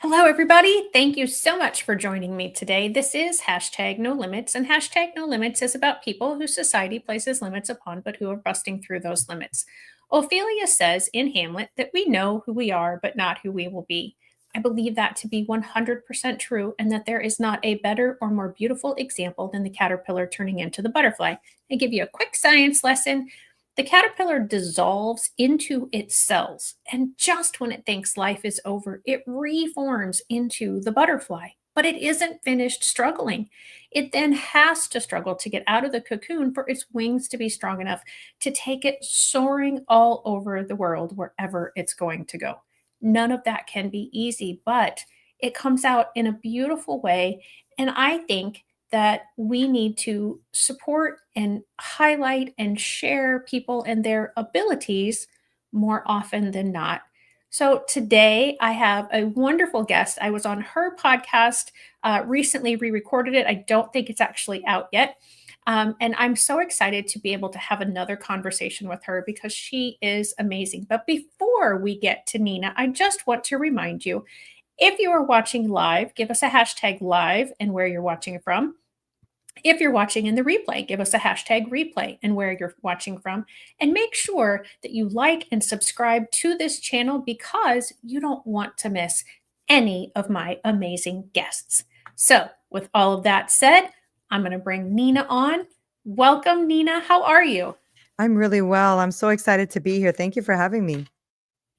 Hello, everybody. Thank you so much for joining me today. This is hashtag no limits, and hashtag no limits is about people who society places limits upon, but who are busting through those limits. Ophelia says in Hamlet that we know who we are, but not who we will be. I believe that to be 100% true, and that there is not a better or more beautiful example than the caterpillar turning into the butterfly. I give you a quick science lesson. The caterpillar dissolves into its cells, and just when it thinks life is over, it reforms into the butterfly. But it isn't finished struggling. It then has to struggle to get out of the cocoon for its wings to be strong enough to take it soaring all over the world wherever it's going to go. None of that can be easy, but it comes out in a beautiful way. And I think that we need to support and highlight and share people and their abilities more often than not. So today I have a wonderful guest. I was on her podcast recently, re-recorded it. I don't think it's actually out yet. And I'm so excited to be able to have another conversation with her because she is amazing. But before we get to Neena, I just want to remind you, if you are watching live, give us a hashtag live and where you're watching from. If you're watching in the replay, give us a hashtag replay and where you're watching from. And make sure that you like and subscribe to this channel because you don't want to miss any of my amazing guests. So, with all of that said, I'm going to bring Neena on. Welcome, Neena. How are you? I'm really well. I'm so excited to be here. Thank you for having me.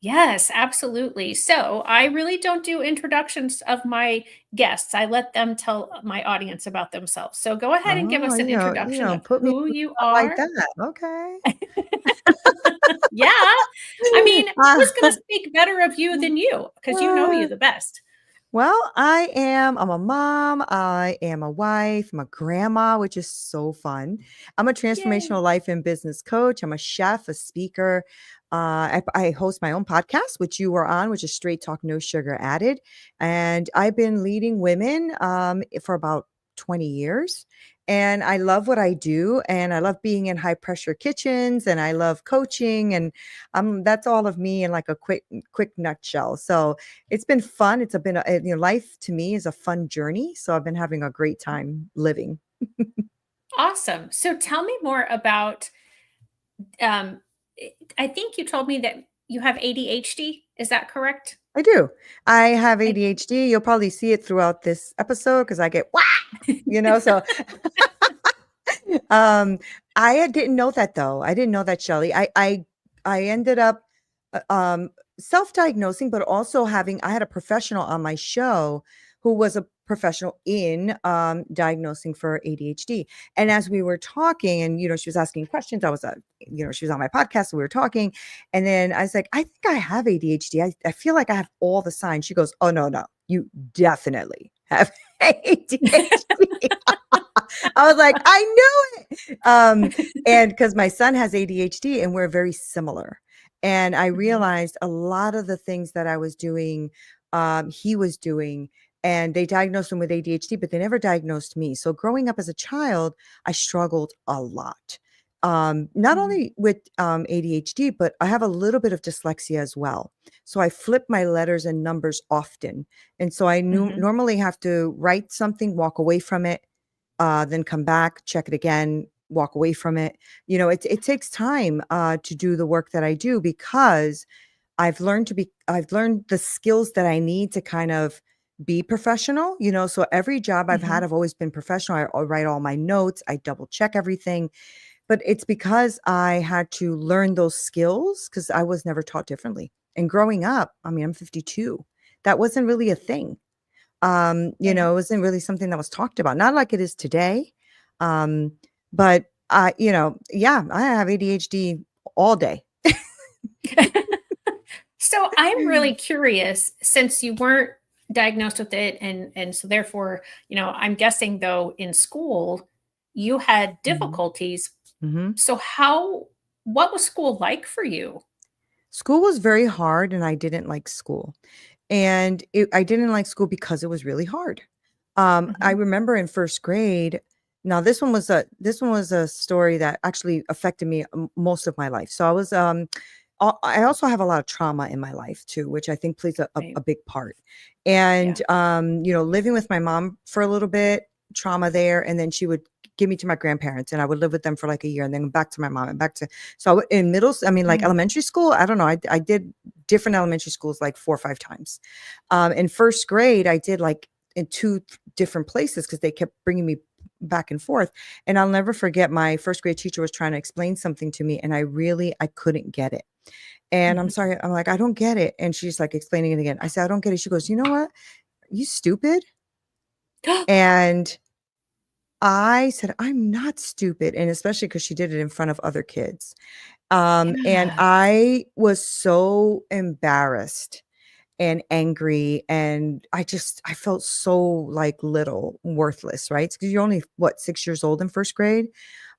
Yes, absolutely. So I really don't do introductions of my guests. I let them tell my audience about themselves. So go ahead and give Oh, us an introduction of put me who on the you spot like are. that. Okay. Yeah. I mean, who's Uh, going to speak better of you than you? Because you know you the best. well, I'm a mom. I am a wife. I'm a grandma, which is so fun. I'm a Yay. transformational life and business coach. I'm a chef, a speaker. I host my own podcast, which you were on, which is Straight Talk, No Sugar Added. And I've been leading women for about 20 years. And I love what I do. And I love being in high pressure kitchens and I love coaching. And that's all of me in like a quick nutshell. So it's been fun. Life to me is a fun journey. So I've been having a great time living. Awesome. So tell me more about, um, I think you told me that you have ADHD. Is that correct? I do. I have I, ADHD. You'll probably see it throughout this episode because I get wah, so um didn't know that though. I didn't know that, Shelly. I ended up self-diagnosing, but also I had a professional on my show who was a professional in diagnosing for ADHD. And as we were talking, and she was asking questions, she was on my podcast, so we were talking, and then I was like, I think I have ADHD. I feel like I have all the signs. She goes, oh no, you definitely have ADHD. I was like, I knew it. And because my son has ADHD and we're very similar. And I Mhm. realized a lot of the things that I was doing, he was doing, and they diagnosed him with ADHD, but they never diagnosed me. So growing up as a child, I struggled a lot. Not Mhm. only with ADHD, but I have a little bit of dyslexia as well. So I flip my letters and numbers often. And so I Mhm. normally have to write something, walk away from it, then come back, check it again, walk away from it. It takes time to do the work that I do because I've learned the skills that I need to kind of be professional. So every job I've had, Mhm. I've always been professional. I write all my notes, I double check everything. But it's because I had to learn those skills because I was never taught differently. And growing up, I mean, I'm 52. That wasn't really a thing. Right. It wasn't really something that was talked about, not like it is today. Um, but yeah, I have ADHD all day. So I'm really curious since you weren't diagnosed with it and so therefore, I'm guessing though in school you had Mhm, difficulties. mhm. So what was school like for you? School was very hard, and I didn't like school. And I didn't like school because it was really hard. I Mhm. remember in first grade. Now this one was a story that actually affected me most of my life. So I was I also have a lot of trauma in my life too, which I think plays Right. a big part. Yeah. And, living with my mom for a little bit, trauma there. And then she would give me to my grandparents and I would live with them for like a year and then back to my mom and back to, in like Mm. elementary school, I don't know. I did different elementary schools like 4 or 5 times. In first grade, I did like in two different places because they kept bringing me back and forth. And I'll never forget my first grade teacher was trying to explain something to me and I couldn't get it. And I'm Mhm. sorry, I'm like, "I don't get it." And she's like explaining it again. I said, "I don't get it." She goes, "You know what? You stupid." And I said, "I'm not stupid." And especially because she did it in front of other kids. And Yeah. I was so embarrassed and angry, and I felt so, like, little, worthless, right? Because 'Cause you're only, what, 6 years old in 1st grade?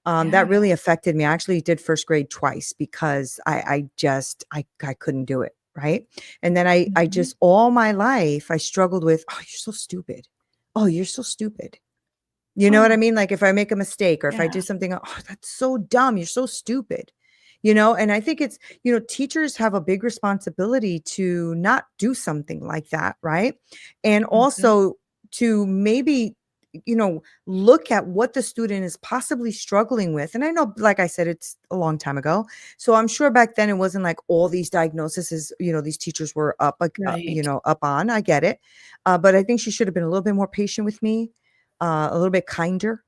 Yeah. That really affected me. I actually did 1st grade twice because I couldn't do it, right? And then I Mhm. just all my life, I struggled with, "Oh, you're so stupid. Oh, you're so stupid." You know what I Oh, mean? Like, if I make a mistake or if I yeah. do something, "Oh, that's so dumb. You're so stupid." And I think it's, teachers have a big responsibility to not do something like that, right? And Mhm. also to maybe, look at what the student is possibly struggling with. And I know, like I said, it's a long time ago. So I'm sure back then it wasn't like all these diagnoses, these teachers were up, like, Right. up on. I get it. But I think she should have been a little bit more patient with me, a little bit kinder.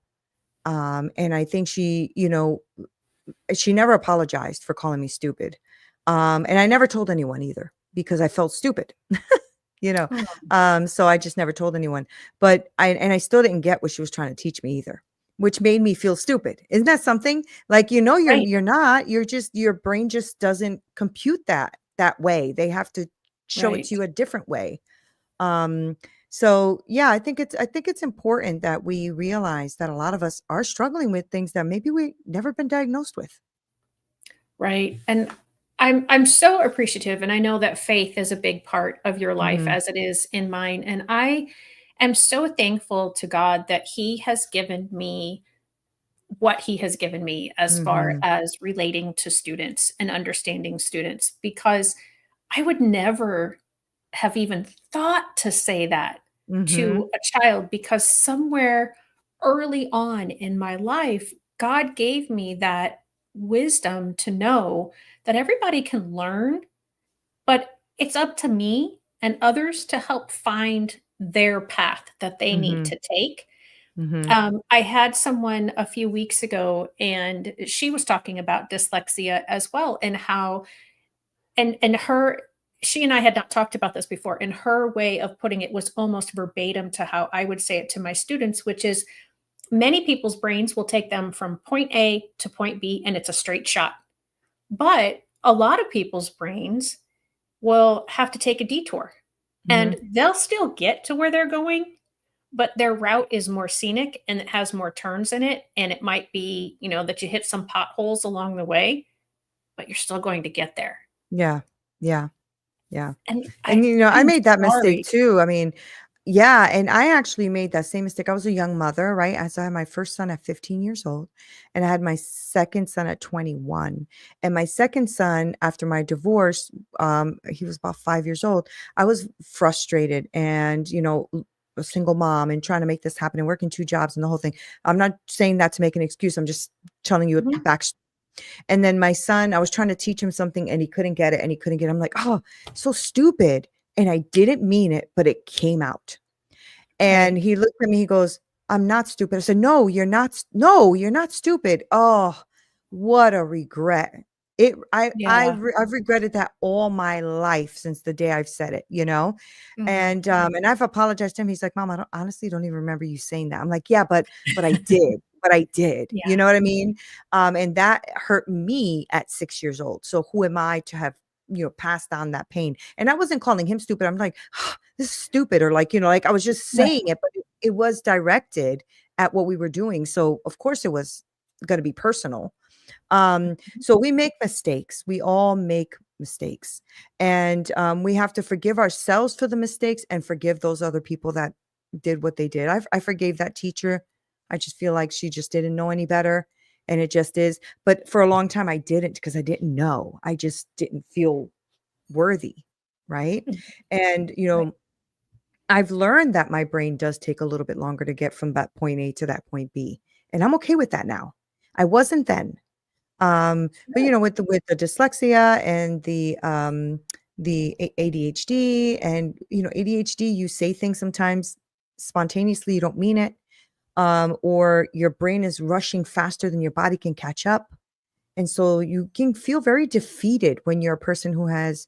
And I think she never apologized for calling me stupid. And I never told anyone either because I felt stupid, you know. Oh, So I just never told anyone. But I still didn't get what she was trying to teach me either, which made me feel stupid. Isn't that something? Like, right. you're not, you're just, your brain just doesn't compute that way. They have to show it Right. to you a different way. Um, so yeah, I think it's important that we realize that a lot of us are struggling with things that maybe we never been diagnosed with. Right. And I'm so appreciative, and I know that faith is a big part of your life Mhm. as it is in mine, and I am so thankful to God that he has given me what he has given me as far Mhm. as relating to students and understanding students, because I would never have even thought to say that Mhm. to a child, because somewhere early on in my life, God gave me that wisdom to know that everybody can learn, but it's up to me and others to help find their path that they need Mhm. to take. Mhm. I had someone a few weeks ago, and she was talking about dyslexia as well, and how and her she and I had not talked about this before, and her way of putting it was almost verbatim to how I would say it to my students, which is many people's brains will take them from point A to point B and it's a straight shot. But a lot of people's brains will have to take a detour, and Mhm. they'll still get to where they're going, but their route is more scenic and it has more turns in it. And it might be, that you hit some potholes along the way, but you're still going to get there. Yeah. Yeah. Yeah. And And, I I'm made that mistake sorry. too. I mean, yeah, and I actually made that same mistake. I was a young mother, right? As I had my first son at 15 years old, and I had my second son at 21. And my second son, after my divorce, he was about 5 years old. I was frustrated and, a single mom and trying to make this happen and working 2 jobs and the whole thing. I'm not saying that to make an excuse. I'm just telling you a Mhm. back. And then my son, I was trying to teach him something and he couldn't get it and he couldn't get it. I'm like, "Oh, so stupid." And I didn't mean it, but it came out. And Right. he looked at me, he goes, "I'm not stupid." I said, "No, you're not no, you're not stupid." Oh, what a regret. Yeah. I've regretted that all my life since the day I've said it. Mhm. And I've apologized to him. He's like, "Mom, I don't honestly don't even remember you saying that." I'm like, "Yeah, but I did. But I did." Yeah. You know what I mean? And that hurt me at 6 years old. So who am I to have, passed on that pain? And I wasn't calling him stupid. I'm like, this is stupid, or like, like I was just Right. saying it, but it was directed at what we were doing. So of course it was going to be personal. So we make mistakes. We all make mistakes. And we have to forgive ourselves for the mistakes and forgive those other people that did what they did. I forgave that teacher. I just feel like she just didn't know any better. and it just is. But for a long time, I didn't, because I didn't know. I just didn't feel worthy, right? Mhm. And, Right. I've learned that my brain does take a little bit longer to get from that point A to that point B, and I'm okay with that now. I wasn't then. But, Good. with the dyslexia and the ADHD, and, ADHD, you say things sometimes spontaneously, you don't mean it, or your brain is rushing faster than your body can catch up. And so you can feel very defeated when you're a person who has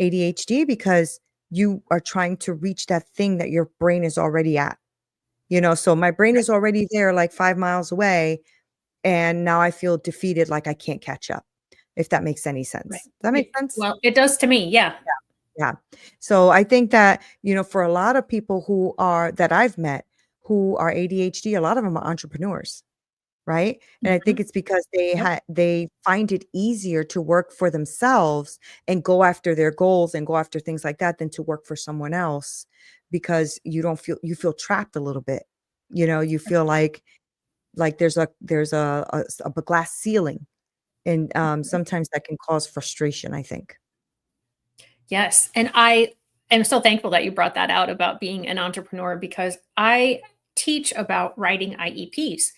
ADHD, because you are trying to reach that thing that your brain is already at. So my brain Right. is already there, like 5 miles away, and now I feel defeated, like I can't catch up, if that makes any Right. sense. Does that Yeah. make sense? Well, it does to me. Yeah. Yeah. So I think that, for a lot of people that I've met who are ADHD, a lot of them are entrepreneurs. Right? And I think Mhm. it's because Yep. they find it easier to work for themselves and go after their goals and go after things like that, than to work for someone else, because you feel trapped a little bit. You feel like there's a glass ceiling, and sometimes that can cause frustration, I think. Yes, and I am so thankful that you brought that out about being an entrepreneur, because I teach about writing IEPs.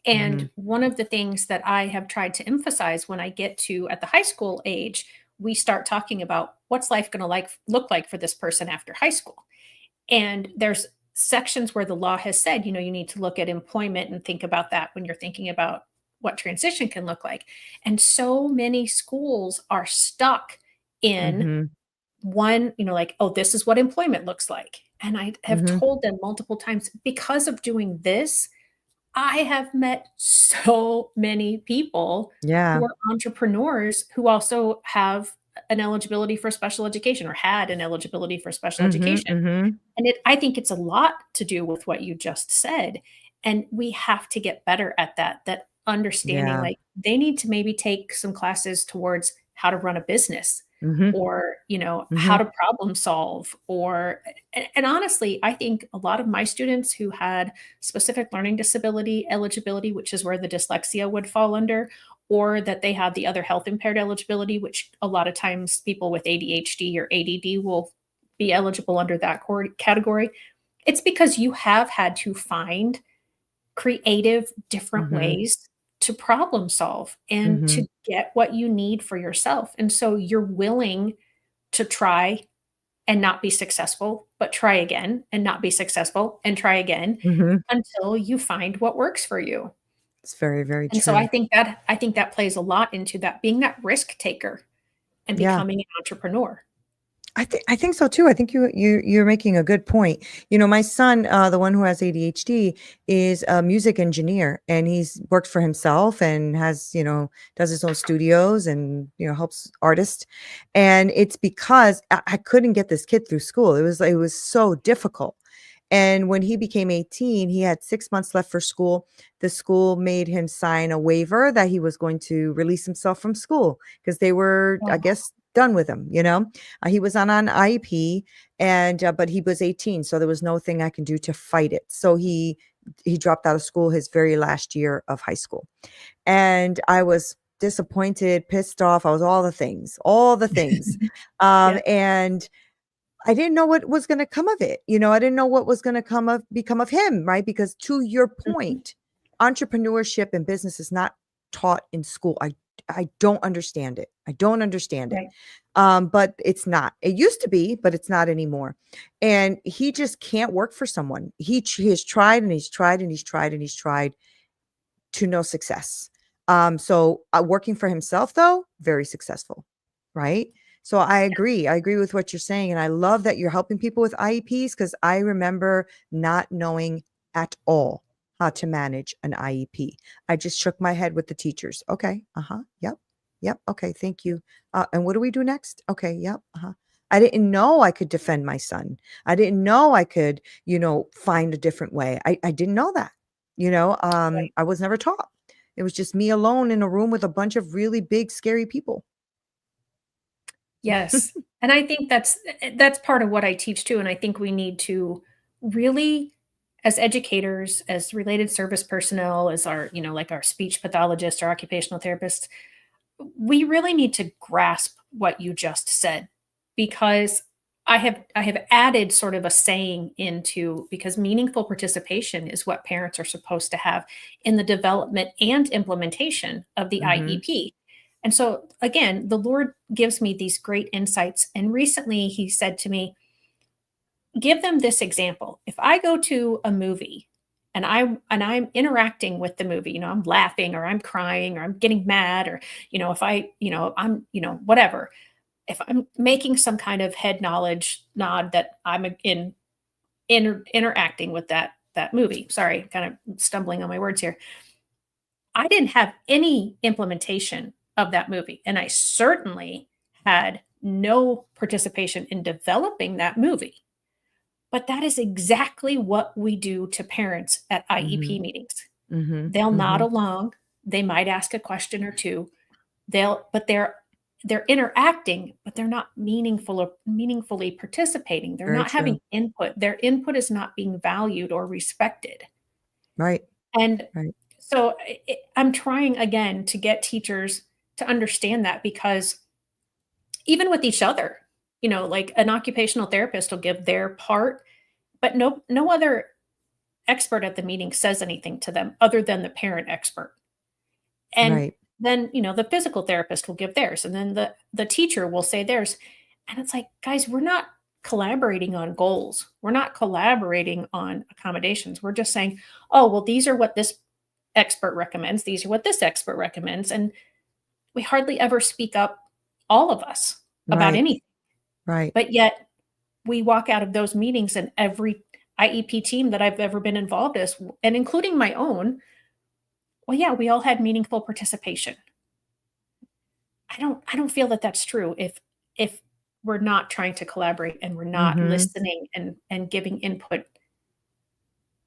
And Mhm. one of the things that I have tried to emphasize when I get to at the high school age, we start talking about what's life going to look like for this person after high school. And there's sections where the law has said, you need to look at employment and think about that when you're thinking about what transition can look like. And so many schools are stuck in Mhm. one, like, oh, this is what employment looks like. And I have Mhm. told them multiple times, because of doing this, I have met so many people who Yeah. are entrepreneurs who also have an eligibility for special education, or had an eligibility for special Mhm. education. Mhm. And I think it's a lot to do with what you just said. And we have to get better at that understanding, Yeah. like, they need to maybe take some classes towards how to run a business, Mhm. or, how Mhm. to problem solve, or and honestly, I think a lot of my students who had specific learning disability eligibility, which is where the dyslexia would fall under, or that they had the other health impaired eligibility, which a lot of times people with ADHD or ADD will be eligible under that category. It's because you have had to find creative, different Mhm. ways to problem solve and to Mhm. get what you need for yourself. And so you're willing to try and not be successful, but try again and not be successful and try again Mhm. until you find what works for you. It's very, very And so true. I think that plays a lot into that, being that risk taker and Yeah. becoming an entrepreneur. I think so too. I think you're making a good point. My son, the one who has ADHD, is a music engineer, and he's worked for himself and does his own studios, and helps artists. And it's because I couldn't get this kid through school. It was so difficult. And when he became 18, he had 6 months left for school. The school made him sign a waiver that he was going to release himself from school, because they were, I Oh, guess, done with him. He was on an IEP, and but he was 18, so there was no thing I can do to fight it. So he dropped out of school his very last year of high school, and I was disappointed, pissed off. I was all the things, all the things, yeah. and I didn't know what was going to come of it. I didn't know what was going to become of him, right? Because, to your Mhm. point, entrepreneurship and business is not taught in school. I don't understand it. I don't understand it. Right. But it's not. It used to be, but it's not anymore. And he just can't work for someone. He has tried, and he's tried, and he's tried, and he's tried, to no success. So working for himself, though, very successful, right? So I agree. I agree with what you're saying, and I love that you're helping people with IEPs, because I remember not knowing at all how to manage an IEP. I just shook my head with the teachers. Okay. Uh huh. Yep. Yep. Okay. Thank you. And what do we do next? Okay. Yep. Uh huh. I didn't know I could defend my son. I didn't know I could, find a different way. I didn't know that. Right. I was never taught. It was just me alone in a room with a bunch of really big, scary people. Yes. And I think that's part of what I teach too. And I think we need to really as educators, as related service personnel, as our, like our speech pathologists, our occupational therapists, we really need to grasp what you just said, because I have added sort of a saying into, because meaningful participation is what parents are supposed to have in the development and implementation of the Mm-hmm. IEP. And so again, the Lord gives me these great insights. And recently he said to me, give them this example. If I go to a movie and I'm interacting with the movie, I'm laughing or I'm crying or I'm getting mad, or if I'm whatever, if I'm making some kind of head knowledge nod that I'm interacting with that movie. Sorry, kind of stumbling on my words here. I didn't have any implementation of that movie, and I certainly had no participation in developing that movie. But that is exactly what we do to parents at Mm-hmm. IEP meetings. Mm-hmm. They'll nod Mm-hmm. along, they might ask a question or two. They're interacting, but they're not meaningfully participating. They're Very not having true. input. Their input is not being valued or respected. Right. And Right. so I'm trying again to get teachers to understand that, because even with each other, like an occupational therapist will give their part, but no other expert at the meeting says anything to them other than the parent expert. And Right. then, the physical therapist will give theirs, and then the teacher will say theirs. And it's like, guys, we're not collaborating on goals. We're not collaborating on accommodations. We're just saying, oh, well, these are what this expert recommends. These are what this expert recommends. And we hardly ever speak up, all of us, about Right. anything. Right. But yet we walk out of those meetings, and every IEP team that I've ever been involved with, and including my own, well, yeah, we all had meaningful participation. I don't feel that that's true if we're not trying to collaborate and we're not Mm-hmm. listening and giving input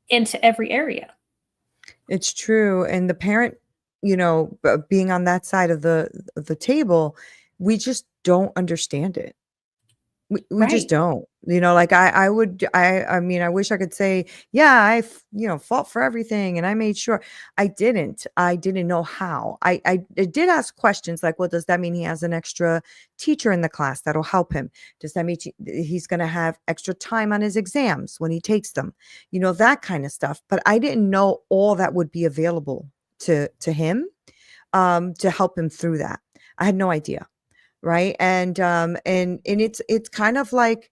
into every area. It's true. And the parent, being on that side of the table, we just don't understand it. We just Right. don't. Like I would I mean, I wish I could say, yeah, fought for everything and I made sure. I didn't. I didn't know how. I did ask questions like, well, does that mean he has an extra teacher in the class that'll help him? Does that mean he's going to have extra time on his exams when he takes them? That kind of stuff. But I didn't know all that would be available to him to help him through that. I had no idea. Right. And it's kind of like,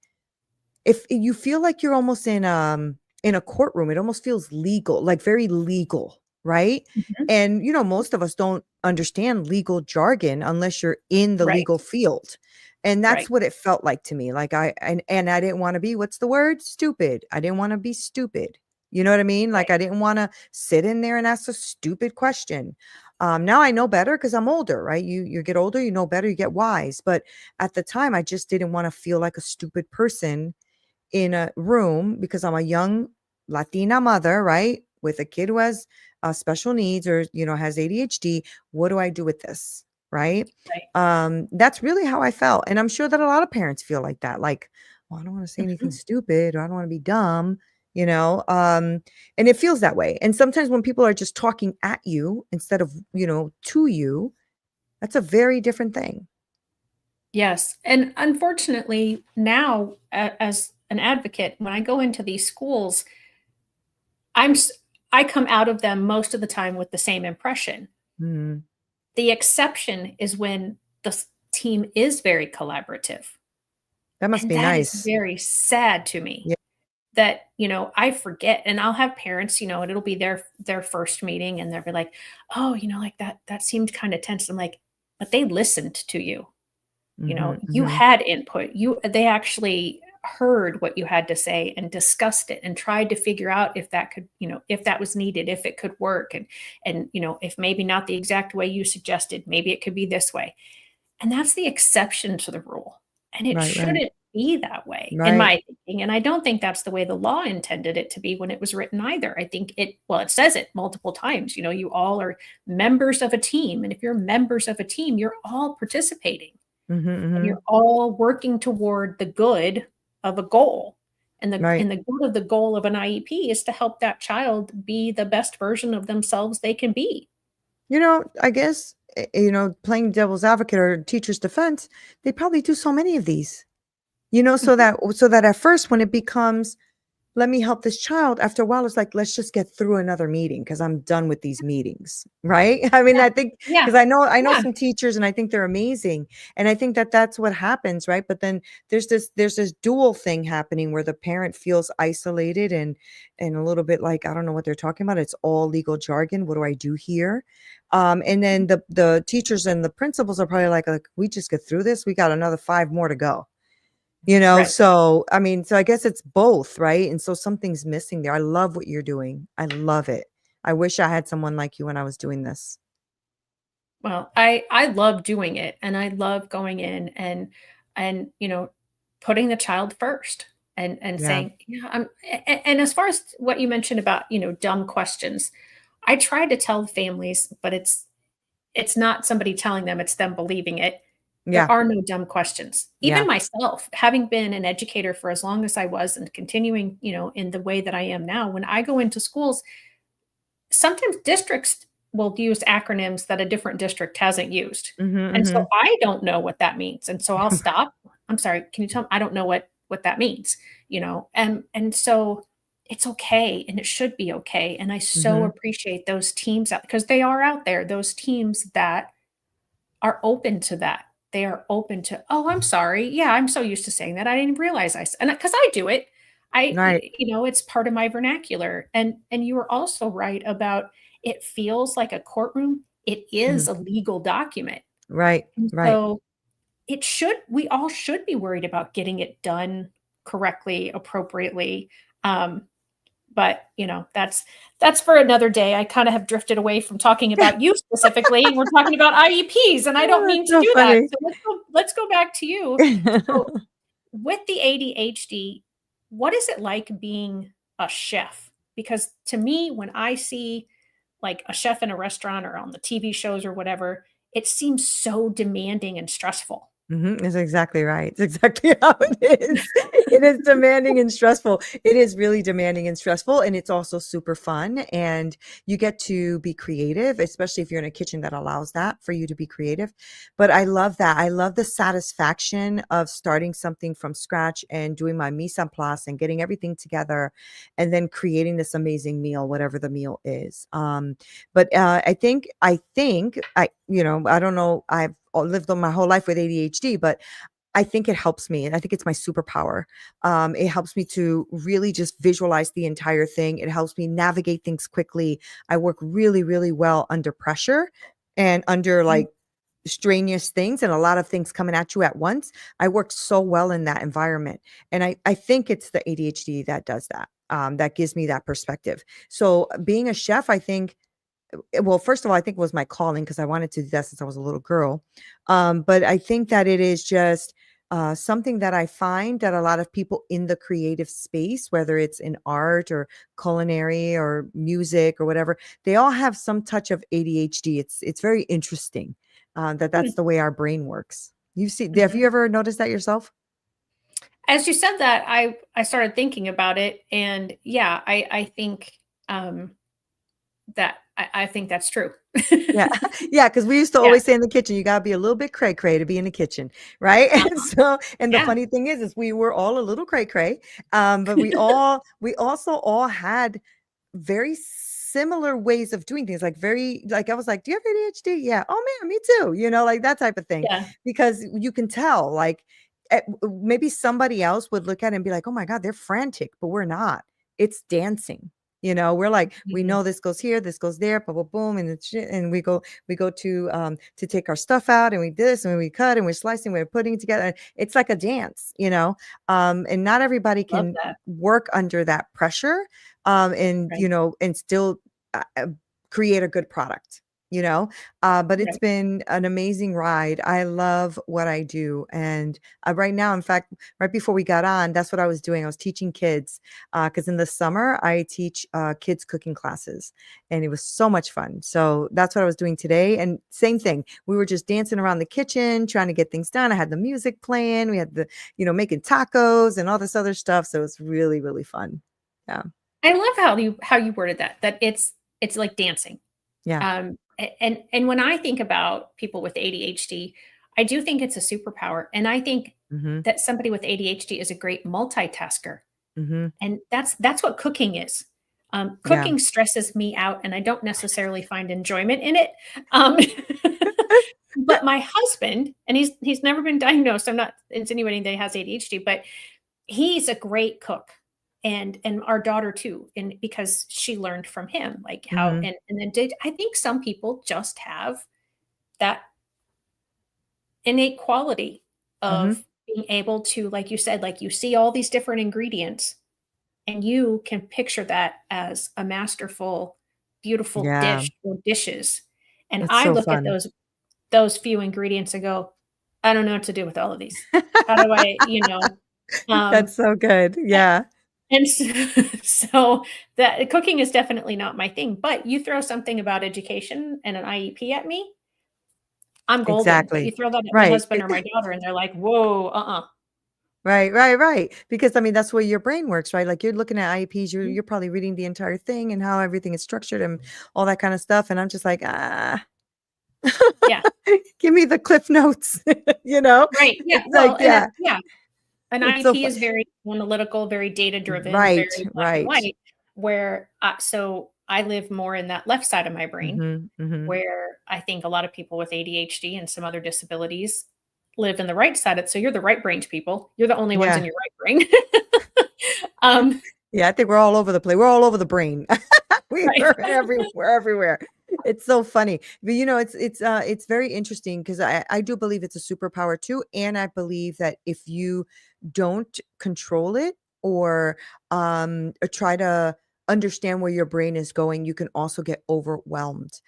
if you feel like you're almost in a courtroom, it almost feels legal, like very legal, right? Mhm. And most of us don't understand legal jargon unless you're in the Right. legal field. And that's Right. what it felt like to me. Like and I didn't want to be, what's the word? Stupid. I didn't want to be stupid. You know what I mean? Like Right. I didn't want to sit in there and ask a stupid question. Now I know better because I'm older, right? You get older, you know better, you get wise. But at the time, I just didn't want to feel like a stupid person in a room because I'm a young Latina mother, right? With a kid who has special needs or, has ADHD. What do I do with this? Right. Right. That's really how I felt. And I'm sure that a lot of parents feel like that. Like, well, I don't want to say anything Mhm. stupid or I don't want to be dumb, and it feels that way. And sometimes when people are just talking at you instead of, to you, that's a very different thing. Yes. And unfortunately, now, as an advocate, when I go into these schools, I'm s- I come out of them most of the time with the same impression. Mhm. The exception is when the team is very collaborative. That must And be that is nice. very sad to me, Yeah. that, I forget, and I'll have parents, and it'll be their first meeting, and they'll be like, "Oh, like that seemed kind of tense." I'm like, "But they listened to you. Hmm. You Hmm. had input. They actually heard what you had to say and discussed it and tried to figure out if that could, if that was needed, if it could work, and if maybe not the exact way you suggested, maybe it could be this way." And that's the exception to the rule. And it Right. Right. shouldn't be that way, in Right. my thinking. And I don't think that's the way the law intended it to be when it was written either. I think it says it multiple times. You all are members of a team. And if you're members of a team, you're all participating Mhm, and mhm. you're all working toward the good of a goal. Right. the good of the goal of an IEP is to help that child be the best version of themselves they can be. I guess, playing devil's advocate or teacher's defense, they probably do so many of these, Mhm. so that at first when it becomes, let me help this child. After a while, it's like, let's just get through another meeting because I'm done with these meetings. Right. I mean, Yeah. I think Yeah. because I know Yeah. some teachers and I think they're amazing. And I think that that's what happens. Right. But then there's this dual thing happening where the parent feels isolated and a little bit like, I don't know what they're talking about. It's all legal jargon. What do I do here? And then the teachers and the principals are probably like, we just get through this. We got another 5 more to go. Right. So I mean, so I guess it's both, right? And so something's missing there. I love what you're doing. I love it. I wish I had someone like you when I was doing this. Well, I love doing it, and I love going in and putting the child first and Yeah. saying, yeah, and as far as what you mentioned about, dumb questions, I try to tell families, but it's not somebody telling them, it's them believing it. There Yeah. are no dumb questions. Even Yeah. myself, having been an educator for as long as I was and continuing, in the way that I am now, when I go into schools, sometimes districts will use acronyms that a different district hasn't used. Mhm. And so Mhm. I don't know what that means. And so I'll stop. I'm sorry, can you tell me? I don't know what that means, and so it's okay and it should be okay. And I so Mhm. appreciate those teams out because they are out there, those teams that are open to that. They are open to, "Oh, I'm sorry. Yeah, I'm so used to saying that. I didn't realize I s," and because I do it. Right. It's part of my vernacular. And you were also right about it feels like a courtroom. It is Mhm. a legal document. Right. And Right. so we all should be worried about getting it done correctly, appropriately. Um, but, that's for another day. I kinda have drifted away from talking about you specifically, and we're talking about IEPs, and I don't Oh, mean that's to so do that. funny. So let's go back to you. So, with the ADHD, what is it like being a chef? Because to me, when I see, like, a chef in a restaurant or on the TV shows or whatever, it seems so demanding and stressful. Mhm, that's exactly right. It's exactly how it is. It is demanding and stressful. It is really demanding and stressful, and it's also super fun, and you get to be creative, especially if you're in a kitchen that allows that for you to be creative. But I love that. I love the satisfaction of starting something from scratch and doing my mise en place and getting everything together and then creating this amazing meal, whatever the meal is. But I don't know. I've lived on my whole life with ADHD, but I think it helps me. And I think it's my superpower. It helps me to really just visualize the entire thing. It helps me navigate things quickly. I work really, really well under pressure and under Mm, like strenuous things and a lot of things coming at you at once. I work so well in that environment. And I think it's the ADHD that does that. That gives me that perspective. So being a chef, I think well, first of all, I think it was my calling because I wanted to do that since I was a little girl. But I think that it is just something that I find that a lot of people in the creative space, whether it's in art or culinary or music or whatever, they all have some touch of ADHD. It's very interesting that that's mm, the way our brain works. Have mhm. you ever noticed that yourself? As you said that, I started thinking about it, and yeah, I think, um, I think that's true. Yeah. Yeah, because we used to Yeah, always say in the kitchen, you gotta be a little bit cray cray to be in the kitchen, right? And uh-huh, so, and the yeah, funny thing is we were all a little cray cray, but we also all had very similar ways of doing things, like very like I was like, "Do you have ADHD?" "Yeah." "Oh, man, me too." Like that type of thing, yeah, because you can tell, like, maybe somebody else would look at it and be like, "Oh my god, they're frantic," but we're not. It's dancing. We're like, we mhm, know this goes here, this goes there, boom, boom, boom, and it's shit, and we go to take our stuff out, and we do this, and we cut, and we're slicing, we're putting it together. It's like a dance. And not everybody love can that, work under that pressure and right. and still uh, uh, create a good product. you know, but it's Right. been an amazing ride. I love what I do. And right now, in fact, right before we got on, that's what I was doing. I was teaching kids because in the summer, I teach kids cooking classes and it was so much fun. So that's what I was doing today. And same thing. We were just dancing around the kitchen, trying to get things done. I had the music playing. We had the, making tacos and all this other stuff. So it's really, really fun. Yeah. I love how you worded that, that it's like dancing. Yeah. And when I think about people with ADHD, I do think it's a superpower, and I think Mm-hmm. that somebody with ADHD is a great multitasker, Mm-hmm. and that's what cooking is. Yeah. Cooking stresses me out, and I don't necessarily find enjoyment in it. Um, but my husband, and he's never been diagnosed. I'm not insinuating that he has ADHD, but he's a great cook, and our daughter too, and because she learned from him, like how, Mm-hmm. and then did I think some people just have that innate quality Mm-hmm. of being able to, like you said, like you see all these different ingredients and you can picture that as a masterful, beautiful Yeah. dish or dishes. And That's I so look at fun. those few ingredients and go, I don't know what to do with all of these. How do I, um, That's so good. Yeah. and so, so that cooking is definitely not my thing. But you throw something about education and an IEP at me, I'm golden. But you Exactly. throw that at my Right. husband or my daughter, and they're like, "Whoa, Right, right, right. Because I mean, that's where your brain works, right? Like you're looking at IEPs, you're Mhm. you're probably reading the entire thing and how everything is structured and all that kind of stuff. And I'm just like, Yeah, give me the cliff notes. You know? right, yeah." It's like, Well, and yeah, that, yeah, an it's so IEP fun. is very analytical, very data driven, Right, very black and right. white. Where so I live more in that left side of my brain, Hmm. Hmm. where I think a lot of people with ADHD and some other disabilities live in the right side. So you're the right brained people. You're the only ones in Yeah. your right brain. um, Yeah, I think we're all over the place. We're all over the brain. right. We're everywhere, everywhere. It's so funny. But it's very interesting because I do believe it's a superpower too. And I believe that if you don't control it or try to understand where your brain is going, you can also get overwhelmed.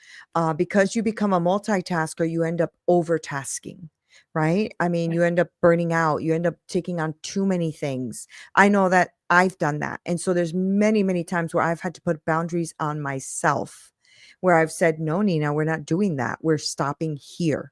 Because you become a multitasker, you end up overtasking. Right. I mean, you end up burning out, you end up taking on too many things. I know that I've done that. And so there's many, many times where I've had to put boundaries on myself where I've said, no, Nina, we're not doing that. We're stopping here.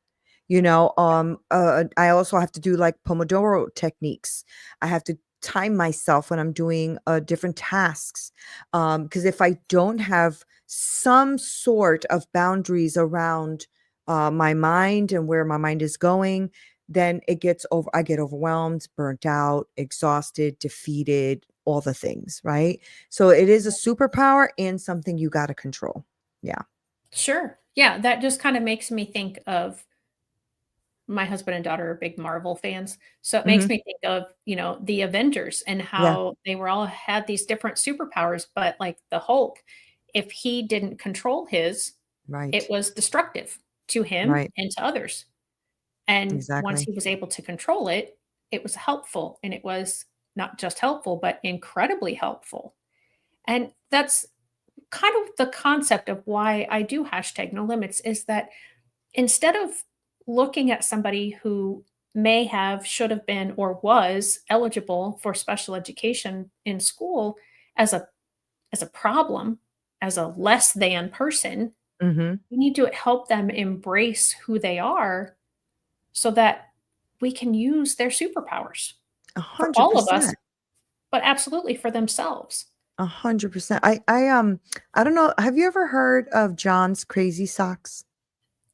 I also have to do like Pomodoro techniques. I have to time myself when I'm doing different tasks. Because if I don't have some sort of boundaries around my mind and where my mind is going, then I get overwhelmed, burnt out, exhausted, defeated, all the things, right? So it is a superpower and something you got to control. Yeah. Sure. Yeah, that just kind of makes me think of my husband and daughter are big Marvel fans. So it makes Hmm. me think of, the Avengers and Yeah. how they were all had these different superpowers, but like the Hulk, if he didn't control his, it Right. was destructive to him Right. and to others. And once Exactly. he was able to control it, it was helpful. And it was not just helpful, but incredibly helpful. And that's kind of the concept of why I do hashtag no limits is that instead of looking at somebody who may have, should have been, or was eligible for special education in school as a problem, as a less than person, Hmm. we need to help them embrace who they are so that we can use their superpowers A for hundred all of us, percent. but absolutely for themselves. 100%. I don't know. Have you ever heard of John's Crazy Socks?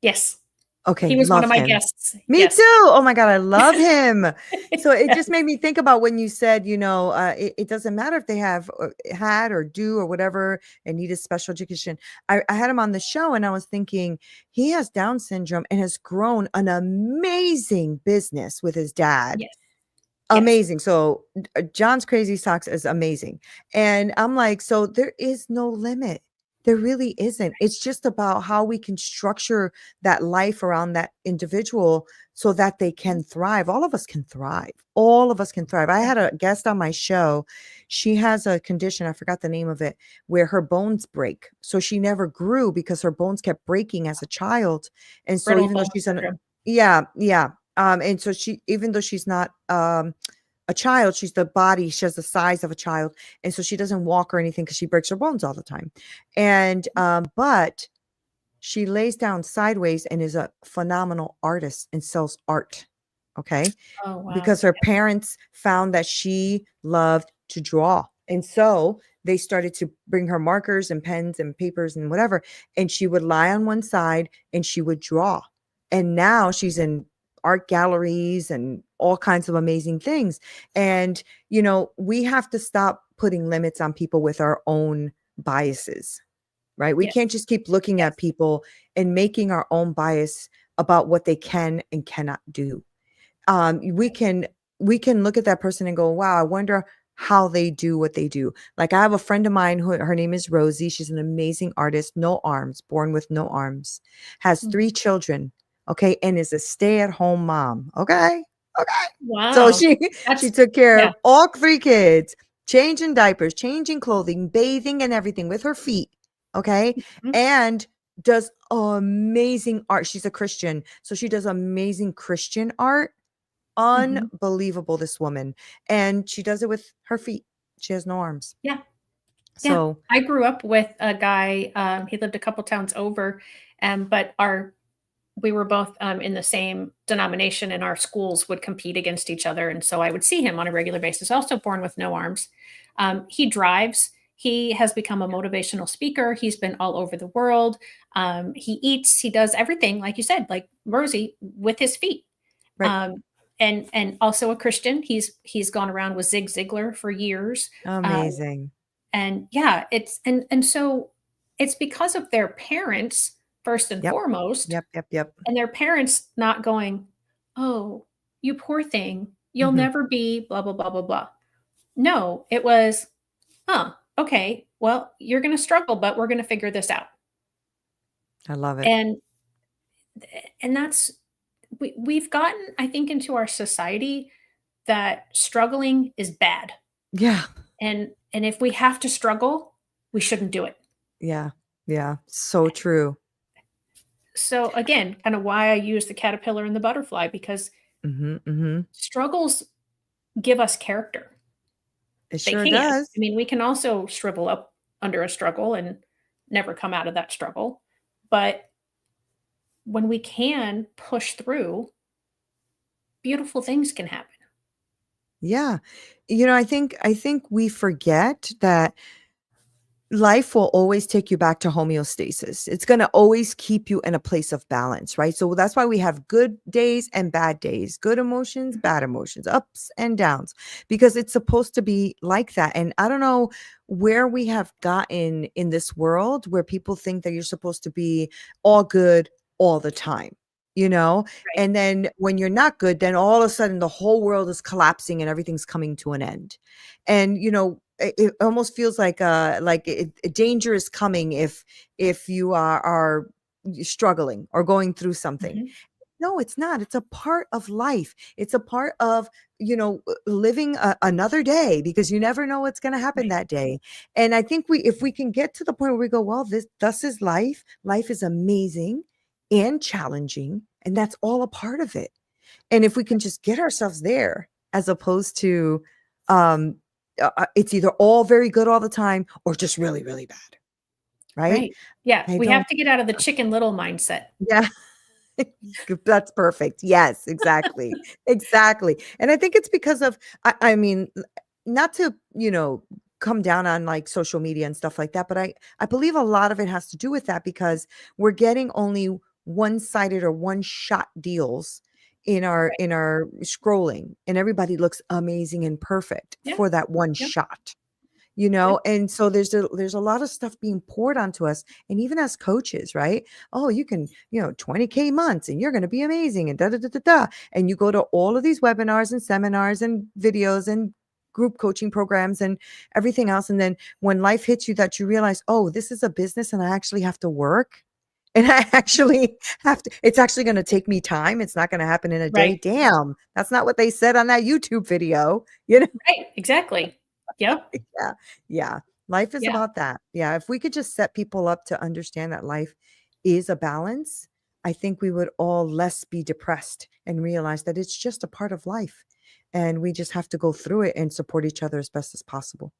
Yes, he Okay, was one love of my him. guests. Me Yes. too. Oh my God, I love him. So it just made me think about when you said, it doesn't matter if they have had or do or whatever and needed special education. I had him on the show and I was thinking he has Down syndrome and has grown an amazing business with his dad. Yes. Yes. Amazing. So John's Crazy Socks is amazing. And I'm like, so there is no limit. There really isn't. It's just about how we can structure that life around that individual so that they can thrive. All of us can thrive. All of us can thrive. I had a guest on my show. She has a condition, I forgot the name of it, where her bones break. So she never grew because her bones kept breaking as a child. And so Brittle even though bone she's syndrome. yeah, yeah. And so even though she's not a child, she has the size of a child, and so she doesn't walk or anything because she breaks her bones all the time. And but she lays down sideways and is a phenomenal artist and sells art. Okay, Oh, wow. because her parents found that she loved to draw, and so they started to bring her markers and pens and papers and whatever, and she would lie on one side and she would draw. And now she's in art galleries and all kinds of amazing things. And we have to stop putting limits on people with our own biases, right? We Yes. can't just keep looking Yes. at people and making our own bias about what they can and cannot do. We can look at that person and go, wow, I wonder how they do what they do. Like, I have a friend of mine who, her name is Rosie. She's an amazing artist, no arms, born with no arms, has Mhm. 3 children, okay, and is a stay-at-home mom, okay? Okay. So Wow. she That's took care yeah. of all 3 kids, changing diapers, changing clothing, bathing and everything with her feet, okay? Mhm. And does amazing art. She's a Christian, so she does amazing Christian art. Mhm. Unbelievable, this woman. And she does it with her feet. She has no arms. Yeah. Yeah. So I grew up with a guy, he lived a couple towns over, but we were both in the same denomination, and our schools would compete against each other. And so I would see him on a regular basis, also born with no arms. He drives. He has become a motivational speaker. He's been all over the world. He eats. He does everything, like you said, like Rosie, with his feet. right. Um, and also a Christian. He's gone around with Zig Ziglar for years. Uh, Amazing. and yeah, and so it's because of their parents first and Yep. foremost, Yep. Yep. Yep. and their parents not going, "Oh, you poor thing. You'll Mhm. never be blah, blah, blah, blah, blah." No, it was, "Huh, okay. Well, you're gonna struggle, but we're gonna figure this out." I love it. And that's we've gotten, I think, into our society that struggling is bad. Yeah. And if we have to struggle, we shouldn't do it. Yeah. Yeah. So true. So again, kind of why I use the caterpillar and the butterfly, because Mhm. Mhm. struggles give us character. It They sure can. does. I mean, we can also shrivel up under a struggle and never come out of that struggle. But when we can push through, beautiful things can happen. Yeah. I think we forget that life will always take you back to homeostasis. It's going to always keep you in a place of balance, right? So that's why we have good days and bad days, good emotions, Mhm. bad emotions, ups and downs, because it's supposed to be like that. And I don't know where we have gotten in this world where people think that you're supposed to be all good all the time. You know, Right. and then when you're not good, then all of a sudden the whole world is collapsing and everything's coming to an end. And it almost feels like danger is coming if you are struggling or going through something. Mhm. No, it's not. It's a part of life. It's a part of living another day, because you never know what's going to happen Right. that day. And I think if we can get to the point where we go, well, this thus is life. Life is amazing and challenging, and that's all a part of it. And if we can just get ourselves there, as opposed to, um, it's either all very good all the time or just really, really bad, right? Right. Yeah. I We don't. have to get out of the Chicken Little mindset. Yeah, that's perfect. Yes, exactly, exactly. And I think it's because of, I mean, not to come down on like social media and stuff like that, but I believe a lot of it has to do with that, because we're getting only one-sided or one-shot deals Right. in our scrolling, and everybody looks amazing and perfect Yeah. for that one Yep. shot. Yep. And so there's a lot of stuff being poured onto us, and even as coaches, right? Oh, you can 20K months and you're going to be amazing, and da da da da da, and you go to all of these webinars and seminars and videos, and group coaching programs and everything else. And then when life hits you that you realize, oh, this is a business and I actually have to work. And I actually have to, it's actually going to take me time. It's not going to happen in a day. Right. Damn, that's not what they said on that YouTube video. You know? Right. Exactly. Yep. Yeah. Yeah. Life is Yeah. about that. Yeah. If we could just set people up to understand that life is a balance, I think we would all less be depressed and realize that it's just a part of life. And we just have to go through it and support each other as best as possible.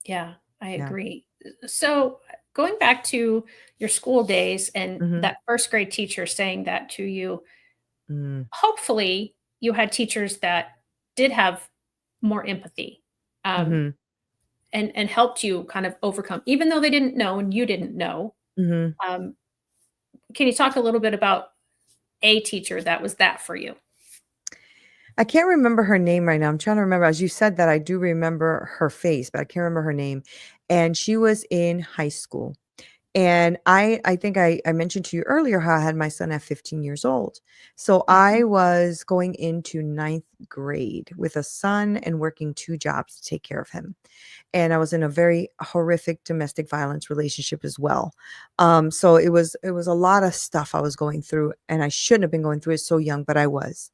Yeah. I Yeah. agree. So going back to your school days and Hmm. that first grade teacher saying that to you, Mm, hopefully you had teachers that did have more empathy, um, hmm. and helped you kind of overcome, even though they didn't know and you didn't know. Hmm. Um, can you talk a little bit about a teacher that was that for you? I can't remember her name right now. I'm trying to remember. As you said that, I do remember her face, but I can't remember her name. And she was in high school. And I think I mentioned to you earlier how I had my son at 15 years old. So I Mhm. was going into ninth grade with a son and working 2 jobs to take care of him. And I was in a very horrific domestic violence relationship as well. So it was a lot of stuff I was going through, and I shouldn't have been going through it so young, but I was.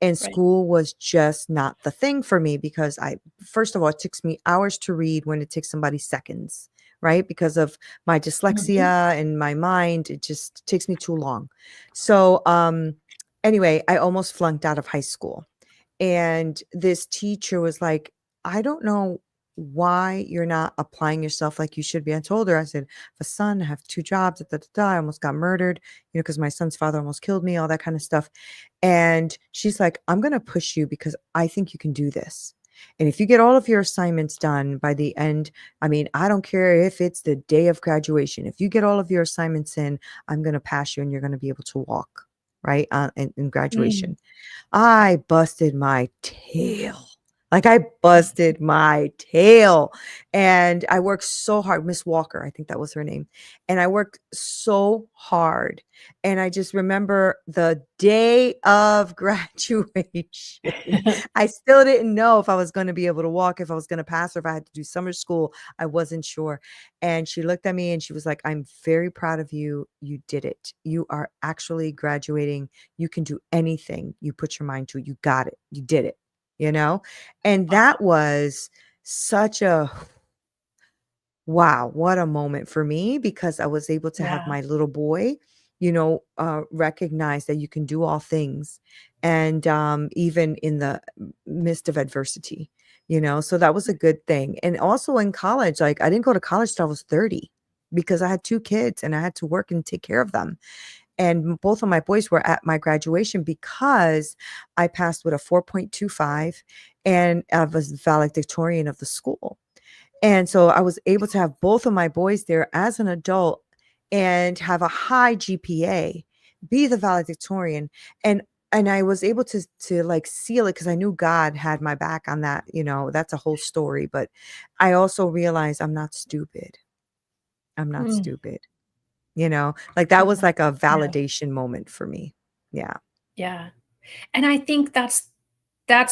And Right. school was just not the thing for me because I first of all, it takes me hours to read when it takes somebody seconds, right? Because of my Mhm. dyslexia and my mind, it just takes me too long. So anyway, I almost flunked out of high school. And this teacher was like, I don't know why you're not applying yourself like you should be. I told her, I said, I have a son, I have 2 jobs, da, da, da, da. I almost got murdered, because my son's father almost killed me, all that kind of stuff. And she's like, I'm going to push you because I think you can do this. And if you get all of your assignments done by the end, I mean, I don't care if it's the day of graduation. If you get all of your assignments in, I'm going to pass you and you're going to be able to walk, right? In Mm. graduation. I busted my tail. Like I busted my tail. And I worked so hard. Miss Walker, I think that was her name. And I worked so hard. And I just remember the day of graduation. I still didn't know if I was going to be able to walk, if I was going to pass, or if I had to do summer school. I wasn't sure. And she looked at me and she was like, I'm very proud of you. You did it. You are actually graduating. You can do anything you put your mind to. You got it. You did it, you know? And that was such a wow, what a moment for me because I was able to have Yeah. my little boy, recognize that you can do all things and even in the midst of adversity, so that was a good thing. And also in college, like I didn't go to college till I was 30 because I had 2 kids and I had to work and take care of them. And both of my boys were at my graduation because I passed with a 4.25 and I was valedictorian of the school. And so I was able to have both of my boys there as an adult and have a high GPA, be the valedictorian. And I was able to like seal it because I knew God had my back on that. That's a whole story. But I also realized I'm not stupid. I'm not Mm. stupid. Like that was Yeah. like a Yeah. validation moment for me. Yeah. Yeah. And I think that's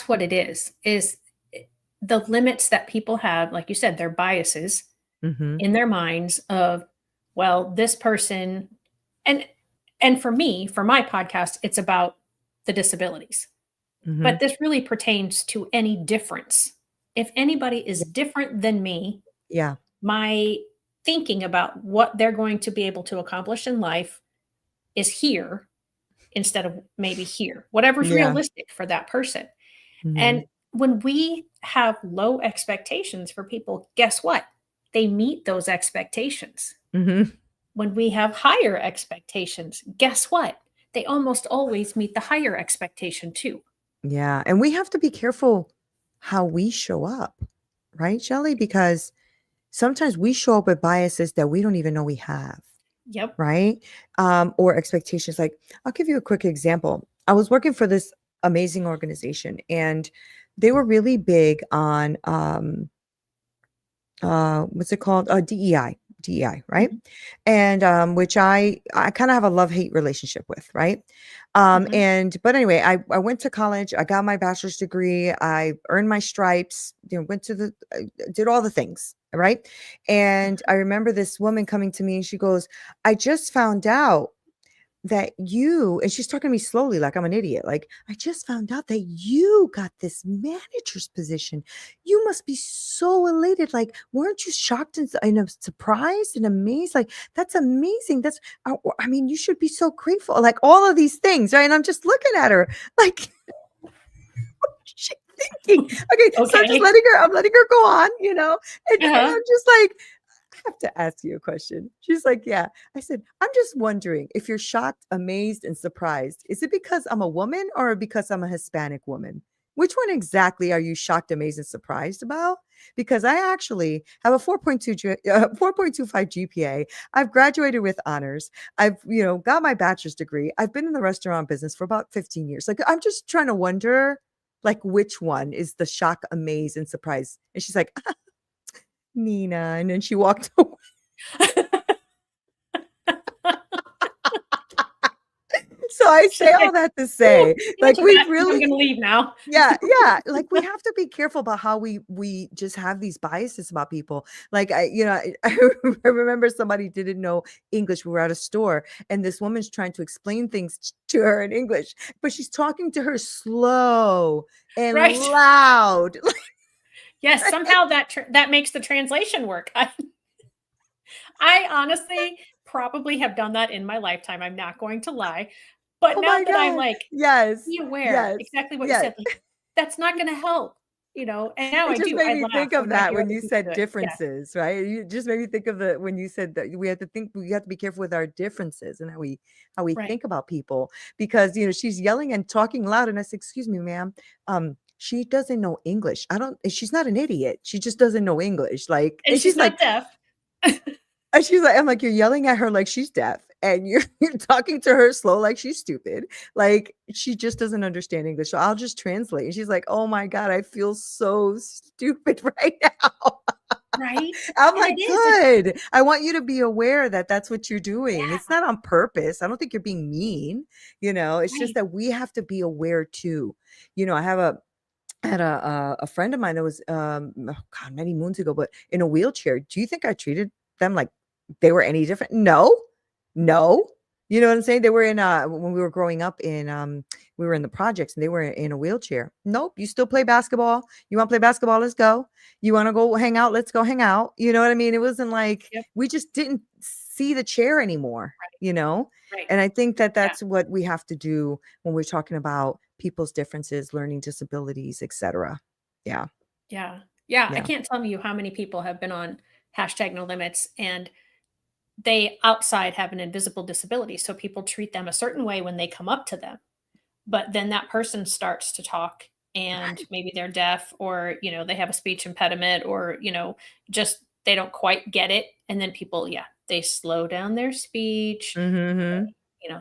what it is the limits that people have, like you said, their biases Mhm. in their minds of, well, this person and for me, for my podcast, it's about the disabilities. But Mhm. this really pertains to any difference. If anybody is Yeah. different than me, Yeah. my thinking about what they're going to be able to accomplish in life is here instead of maybe here, whatever's Yeah. realistic for that person. And Mhm. when we have low expectations for people, guess what? They meet those expectations. Mhm. When we have higher expectations, guess what? They almost always meet the higher expectation too. Yeah, and we have to be careful how we show up, right, Shelley? Because sometimes we show up with biases that we don't even know we have, Yep. right? Or expectations. Like, I'll give you a quick example. I was working for this amazing organization, and they were really big on what's it called? DEI. DEI, right? Mhm. And which I kind of have a love-hate relationship with, right? Mhm. But anyway, I went to college, I got my bachelor's degree, I earned my stripes, went to did all the things, right? And I remember this woman coming to me and she goes, I just found out that you, and she's talking to me slowly like I'm an idiot, like, I just found out that you got this manager's position. You must be so elated. Like, weren't you shocked and surprised and amazed? Like, that's amazing. I mean, you should be so grateful. Like, all of these things, right? And I'm just looking at her like, what's she thinking? Okay, so Okay. I'm letting her go on, and Uh-huh. I'm just like, have to ask you a question. She's like, yeah. I said, I'm just wondering if you're shocked, amazed, and surprised. Is it because I'm a woman or because I'm a Hispanic woman? Which one exactly are you shocked, amazed, and surprised about? Because I actually have a 4.25 GPA. I've graduated with honors. I've, got my bachelor's degree. I've been in the restaurant business for about 15 years. Like, I'm just trying to wonder, like, which one is the shock, amaze, and surprise? And she's like, Neena. And then she walked away. So I say all that to Whew, say, like, answer we that. I think I'm really, gonna leave now. yeah, yeah, like, we have to be careful about how we just have these biases about people. Like, I I remember somebody didn't know English. We were at a store, and this woman's trying to explain things to her in English, but she's talking to her slow and Right. loud. Yes, somehow that makes the translation work. I honestly probably have done that in my lifetime, I'm not going to lie. But Oh now my that I'm god. like, Yes. be aware, Yes. exactly what you Yes. said, like, that's not gonna help, and now It I just do, made I me laugh think of when I that hear when other you people said do it. Yeah, differences, right? You just made me think of the when you said that we have to be careful with our differences and how we right. think about people because she's yelling and talking loud and I said, "Excuse me, ma'am. She doesn't know English. I don't she's not an idiot. She just doesn't know English." Like And and she's she's like not deaf. and she's like, I'm like, "You're yelling at her like she's deaf, and you're talking to her slow like she's stupid. Like, she just doesn't understand English, so I'll just translate." And she's like, "Oh my god, I feel so stupid right now." Right? I'm And like, it is, "Good. I want you to be aware that that's what you're doing. It's yeah, not on purpose. I don't think you're being mean, It's just right. that we have to be aware too." I had a friend of mine that was, oh god, many moons ago, but in a wheelchair. Do you think I treated them like they were any different? No. No. You know what I'm saying? They were when we were growing up we were in the projects and they were in a wheelchair. Nope. You still play basketball. You want to play basketball? Let's go. You want to go hang out? Let's go hang out. You know what I mean? It wasn't like Yep, we just didn't see the chair anymore, you know? right. And I think that Yeah, that's what we have to do when we're talking about people's differences, learning disabilities, etc. Yeah. yeah, yeah. I Yeah. can't tell you how many people have been on hashtag no limits and they outside have an invisible disability. So people treat them a certain way when they come up to them. But then that person starts to talk and maybe they're deaf or, they have a speech impediment or, just they don't quite get it. And then people, yeah, they slow down their speech. Mhm.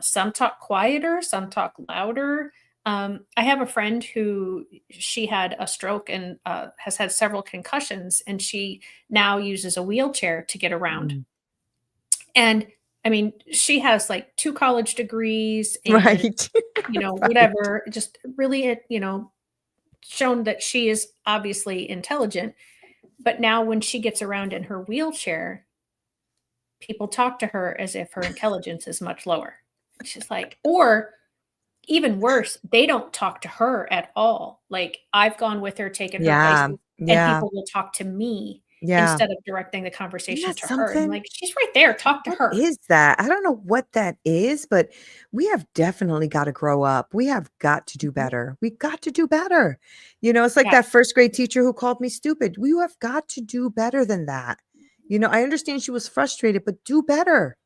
Some talk quieter, some talk louder. I have a friend who she had a stroke and has had several concussions, and she now uses a wheelchair to get around. Mm. And I mean, she has like 2 college degrees and, Right. Right. whatever, just really, shown that she is obviously intelligent. But now when she gets around in her wheelchair, people talk to her as if her intelligence is much lower. She's like, or even worse, they don't talk to her at all. Like, I've gone with her, taken her Yeah. places, and Yeah. people will talk to me Yeah. instead of directing the Isn't conversation that to her. I'm something? like, "She's right there, talk to What her." is that? I don't know what that is, but we have definitely gotta grow up. We have got to do Mhm. better. We got to do better. It's like Yeah, that first grade teacher who called me stupid. We have got to do better than that. I understand she was frustrated, but do better.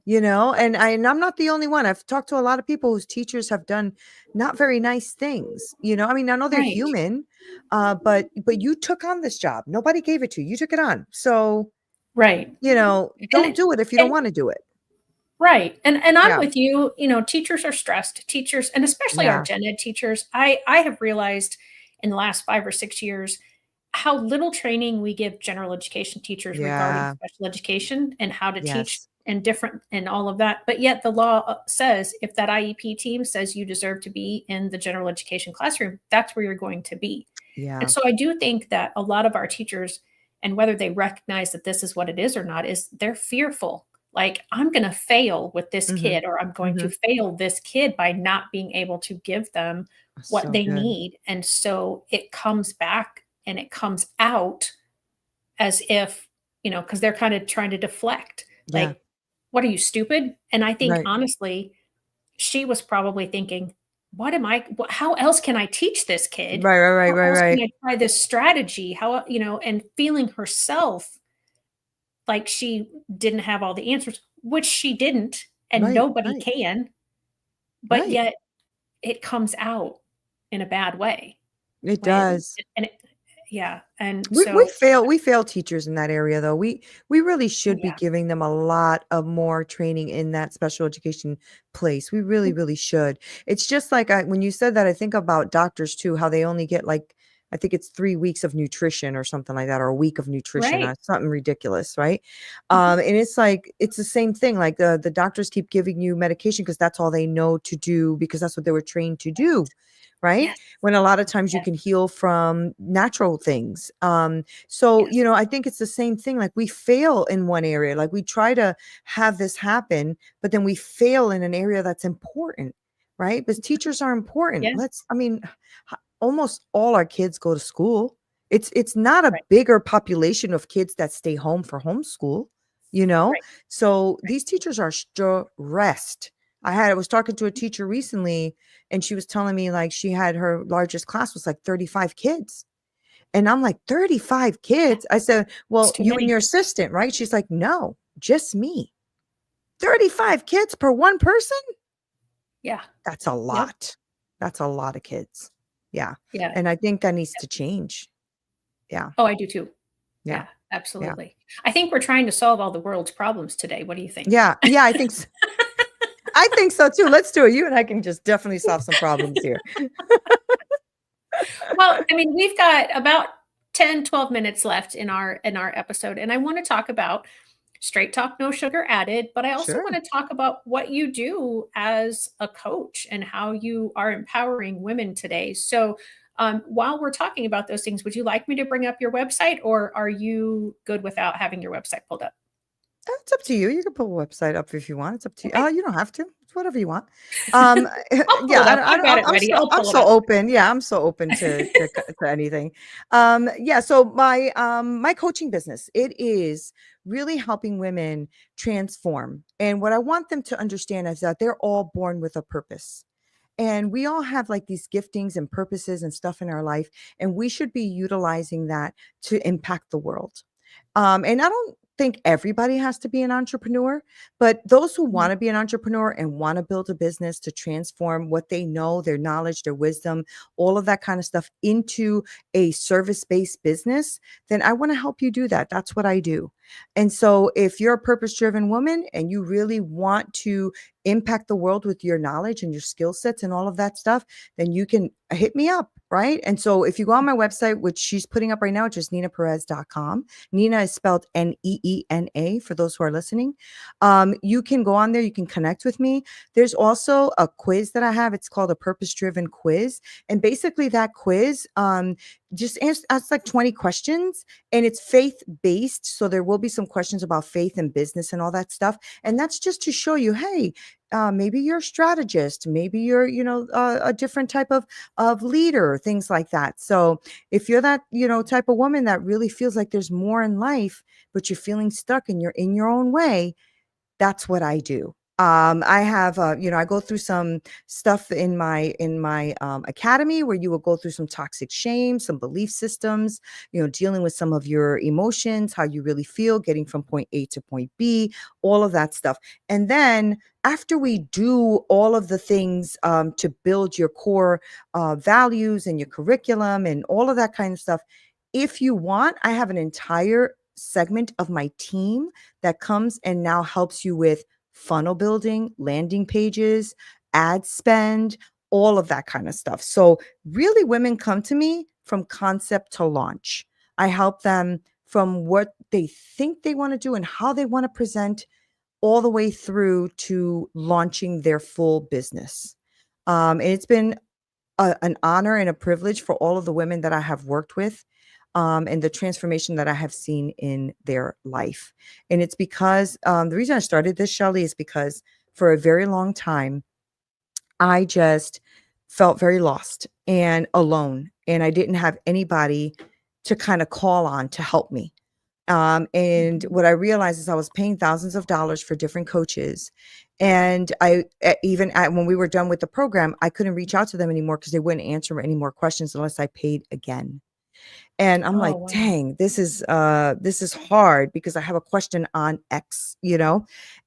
And I'm not the only one. I've talked to a lot of people whose teachers have done not very nice things. I mean, I know they're right, human, but you took on this job. Nobody gave it to you. You took it on. So, right. don't And do it if you don't and want to do it. right, and I'm Yeah. with you, teachers are stressed. Teachers, and especially our Yeah. gen ed teachers, I have realized in the last 5 or 6 years, how little training we give general education teachers regarding Yeah. special education and how to teach Yes. and different and all of that. But yet the law says if that IEP team says you deserve to be in the general education classroom, that's where you're going to be. And Yeah. so I do think that a lot of our teachers, and whether they recognize that this is what it is or not, is they're fearful. Like, I'm going to fail with this Mhm. kid, or I'm going to Mhm. fail this kid by not being able to give them what So they good. need. And so it comes back and it comes out as if, because they're kind of trying to deflect. Yeah. Like, what are you, stupid? And I think Right. honestly, she was probably thinking, how else can I teach this kid? Right, right, right, How right, else can right. I try this strategy? And feeling herself like she didn't have all the answers, which she didn't, and Right, nobody right, can, but right. yet it comes out in a bad way It when, does. and it, yeah. And We so, fail teachers in that area though. We really oh, should be yeah. giving them a lot of more training in that special education place. We really, really should. It's just like when you said that, I think about doctors too, how they only get like I think it's 3 weeks of nutrition or something like that, or a week of nutrition, Right. something ridiculous, right? Mhm. And it's like it's the same thing. Like the doctors keep giving you medication because that's all they know to do because that's what they were trained to do, right? Yes. When a lot of times you Yes. can heal from natural things. So, Yes. I think it's the same thing. Like we fail in one area, like we try to have this happen, but then we fail in an area that's important, right? Because teachers are important. Yeah. I mean, almost all our kids go to school. It's not a Right. bigger population of kids that stay home for homeschool, you know? Right. So Right. these teachers are stressed. I was talking to a teacher recently and she was telling me like she had her largest class was like 35 kids. And I'm like, 35 Yeah. kids? I said, It's well, too you and many. your assistant, right? She's like, no, just me. 35 kids per one person? Yeah. That's a Yep. lot. That's a lot of kids. Yeah. Yeah. And I think that needs Yep. to change. Yeah. Oh, I do too. Yeah. Yeah, Yeah. absolutely. I think we're trying to solve all the world's problems today. What do you think? Yeah. Yeah. I think so too. Let's do it. You and I can just definitely solve some problems here. Well, I mean, we've got about 10, 12 minutes left in our episode, and I want to talk about straight talk, no sugar added, but I also want Sure. to talk about what you do as a coach and how you are empowering women today. So, while we're talking about those things, would you like me to bring up your website, or are you good without having your website pulled up? It's up to you. You can pull a website up if you want. It's up to you. Okay. You don't have to. It's whatever you want. Um, I'll pull yeah, it up. I've got it I'm ready. so I'll I'm pull it so up. open. Yeah, I'm so open to anything. Yeah. So my coaching business, it is really helping women transform. And what I want them to understand is that they're all born with a purpose. And we all have like these giftings and purposes and stuff in our life, and we should be utilizing that to impact the world. And I don't think everybody has to be an entrepreneur, but those who Mhm. want to be an entrepreneur and want to build a business to transform what they know, their knowledge, their wisdom, all of that kind of stuff into a service based business, then I want to help you do that. That's what I do. And so if you're a purpose driven woman and you really want to impact the world with your knowledge and your skill sets and all of that stuff, then you can hit me up. Right. And so if you go on my website, which she's putting up right now, just neenaperez.com. Neena is spelled Neena for those who are listening. You can go on there, you can connect with me. There's also a quiz that I have. It's called a purpose driven quiz. And basically, that quiz just asks like 20 questions and it's faith based. So there will be some questions about faith and business and all that stuff. And that's just to show you, hey, maybe you're a strategist, maybe you're, a different type of leader, things like that. So if you're that, type of woman that really feels like there's more in life, but you're feeling stuck and you're in your own way, that's what I do. I have, I go through some stuff in my academy where you will go through some toxic shame, some belief systems, dealing with some of your emotions, how you really feel, getting from point A to point B, all of that stuff. And then after we do all of the things to build your core values and your curriculum and all of that kind of stuff, if you want, I have an entire segment of my team that comes and now helps you with funnel building, landing pages, ad spend, all of that kind of stuff. So really women come to me from concept to launch. I help them from what they think they want to do and how they want to present all the way through to launching their full business. And it's been an honor and a privilege for all of the women that I have worked with, and the transformation that I have seen in their life. And it's because the reason I started this, Shelly, is because for a very long time, I just felt very lost and alone, and I didn't have anybody to kind of call on to help me. And what I realized is I was paying thousands of dollars for different coaches. And when we were done with the program, I couldn't reach out to them anymore because they wouldn't answer any more questions unless I paid again. And I'm Oh, like, wow. dang, this is hard because I have a question on X,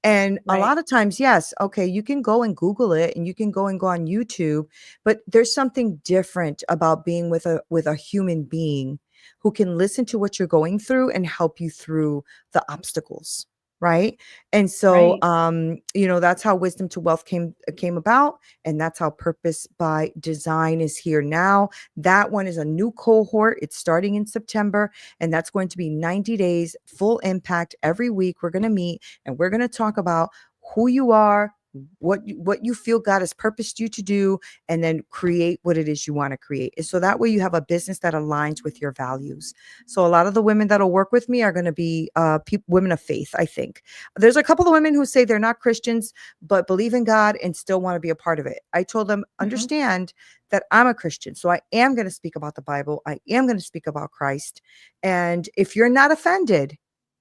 And a Right. lot of times, yes, okay, you can go and Google it and you can go on YouTube, but there's something different about being with a human being who can listen to what you're going through and help you through the obstacles. Right. And so, Right. that's how Wisdom to Wealth came about. And that's how Purpose by Design is here now. That one is a new cohort. It's starting in September, and that's going to be 90 days, full impact. Every week we're going to meet and we're going to talk about who you are, what you feel God has purposed you to do, and then create what it is you want to create. And so that way you have a business that aligns with your values. So a lot of the women that'll work with me are going to be women of faith, I think. There's a couple of women who say they're not Christians, but believe in God and still want to be a part of it. I told them, Mhm. understand that I'm a Christian. So I am going to speak about the Bible. I am going to speak about Christ. And if you're not offended,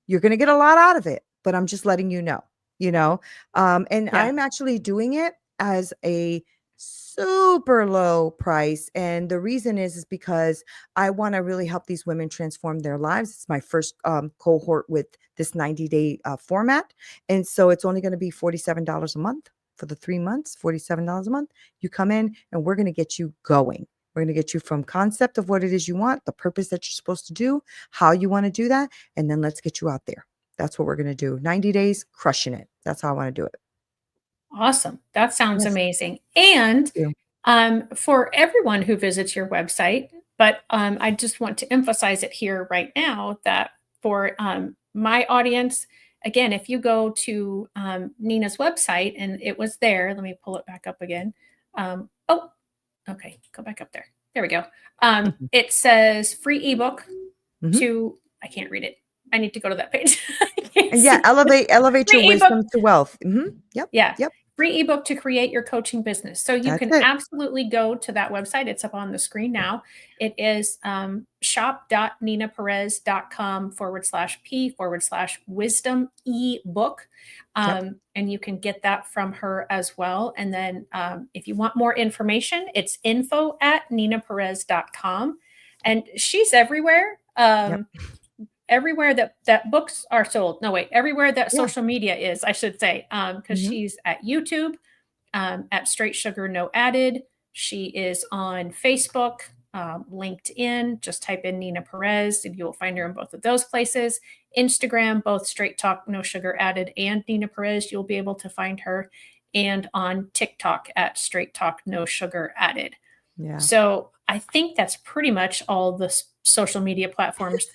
you're going to get a lot out of it. But I'm just letting you know, you know. And Yeah. I'm actually doing it as a super low price. And the reason is because I want to really help these women transform their lives. It's my first cohort with this 90-day format. And so it's only going to be $47 a month for the 3 months, $47 a month. You come in and we're going to get you going. We're going to get you from concept of what it is you want, the purpose that you're supposed to do, how you want to do that, and then let's get you out there. That's what we're going to do. 90 days, crushing it. That's how I want to do it. Awesome. That sounds Yes. amazing. And Thank you. for everyone who visits your website, but I just want to emphasize it here right now that for my audience, again, if you go to Nina's website and it was there, let me pull it back up again. Oh, okay, go back up there. There we go. Mhm. It says free ebook Mhm. to, I can't read it. I need to go to that page. I can't And yeah, see. elevate your Free ebook. wisdom to wealth. Yep. Yeah. Yep. Free ebook to create your coaching business. So you That's can it. absolutely go to that website. It's up on the screen now. It is shop.ninaperez.com/p/wisdom ebook. Yep. And you can get that from her as well. And then if you want more information, it's info@ninaperez.com. And she's everywhere. Yep. Everywhere that books are sold. No, wait, everywhere that Yeah. social media is, I should say, because Mhm. she's at YouTube, at Straight Sugar No Added. She is on Facebook, LinkedIn. Just type in Neena Perez and you'll find her in both of those places. Instagram, both Straight Talk No Sugar Added and Neena Perez. You'll be able to find her, and on TikTok at Straight Talk No Sugar Added. Yeah. So I think that's pretty much all the social media platforms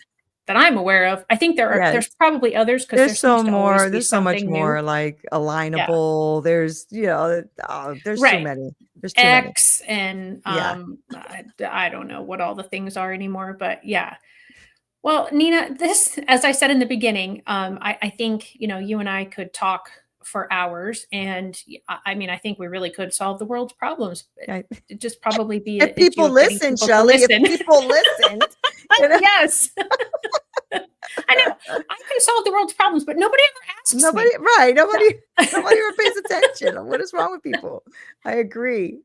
that I'm aware of. I think there's Yes. probably others because there seems to always be There's so much something new. more like Yeah. alignable. There's, there's too Right. many. There's too many. X and Yeah. I don't know what all the things are anymore, but yeah. Well, Nina, this, as I said in the beginning, I think you and I could talk for hours, and I mean, I think we really could solve the world's problems. I, It'd just probably be an if issue people of getting listen, people to Shelley, if listen. people listened, you know. Yes. I know. I can solve the world's problems, but nobody ever asks Nobody, me. right? No. Nobody ever pays attention. What is wrong with people? I agree.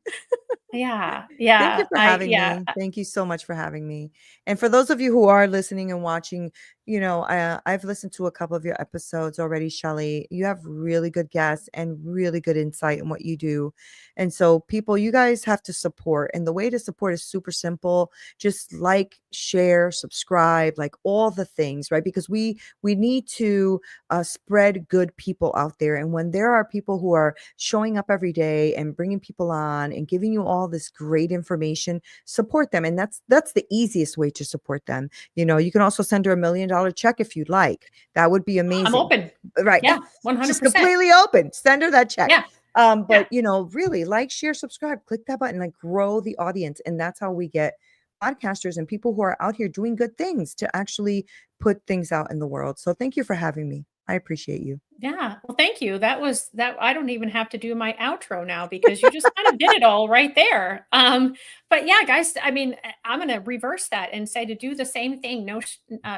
Yeah. Thank you Yeah. for having me. Thank you so much for having me. And for those of you who are listening and watching, I've listened to a couple of your episodes already, Shelley. You have really good guests and really good insight in what you do. And so, people, you guys have to support. And the way to support is super simple. Just like, share, subscribe, like all the things, right? Because we need to spread good people out there. And when there are people who are showing up every day and bringing people on and giving you all all this great information, support them. And that's the easiest way to support them. You can also send her $1 million check if you'd like. That would be amazing. I'm open. Right. Yeah, She's 100%. completely open. Send her that check. Yeah. But really like, share, subscribe, click that button, like grow the audience. And that's how we get podcasters and people who are out here doing good things to actually put things out in the world. So thank you for having me. I appreciate you. Yeah. Well, thank you. That was that. I don't even have to do my outro now because you just kind of did it all right there. But yeah, guys, I mean, I'm going to reverse that and say to do the same thing. No,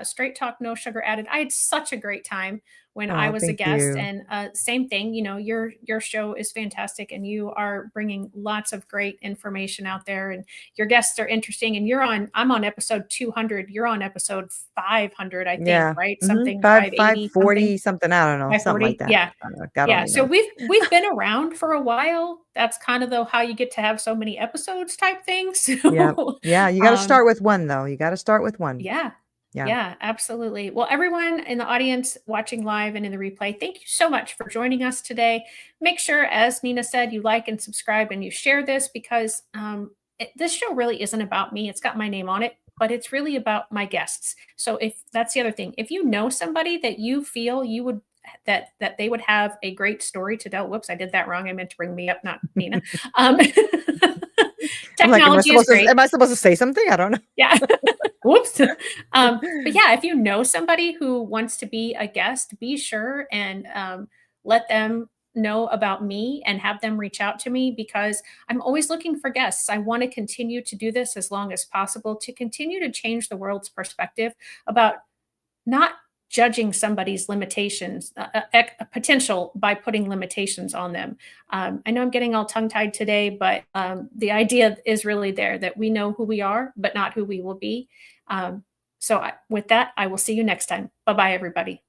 straight talk, no sugar added. I had such a great time when I Oh, was a thank guest, you. and same thing. Your show is fantastic, and you are bringing lots of great information out there, and your guests are interesting. And I'm on episode 200. You're on episode 500, I think, Yeah. right? Mm-hmm. Something 540 580 something. I don't know. Something like 540. that. Yeah. I don't know. God Yeah, only so knows. we've been around for a while. That's kind of how you get to have so many episodes type thing. Yeah. So, Yeah. You got to start with one, though. You got to start with one. yeah, Yeah. yeah, absolutely. Well, everyone in the audience watching live and in the replay, thank you so much for joining us today. Make sure, as Neena said, you like and subscribe and you share this because this show really isn't about me. It's got my name on it, but it's really about my guests. So if that's the other thing, if you know somebody that you feel you would that they would have a great story to tell. Whoops, I did that wrong. I meant to bring me up, not Neena. I'm like, Technology is great. am I supposed to say something? I don't know. Yeah. Whoops. But yeah, if you know somebody who wants to be a guest, be sure and let them know about me and have them reach out to me because I'm always looking for guests. I want to continue to do this as long as possible to continue to change the world's perspective about not judging somebody's limitations, potential by putting limitations on them. I know I'm getting all tongue tied today, but the idea is really there that we know who we are, but not who we will be. With that, I will see you next time. Bye-bye, everybody.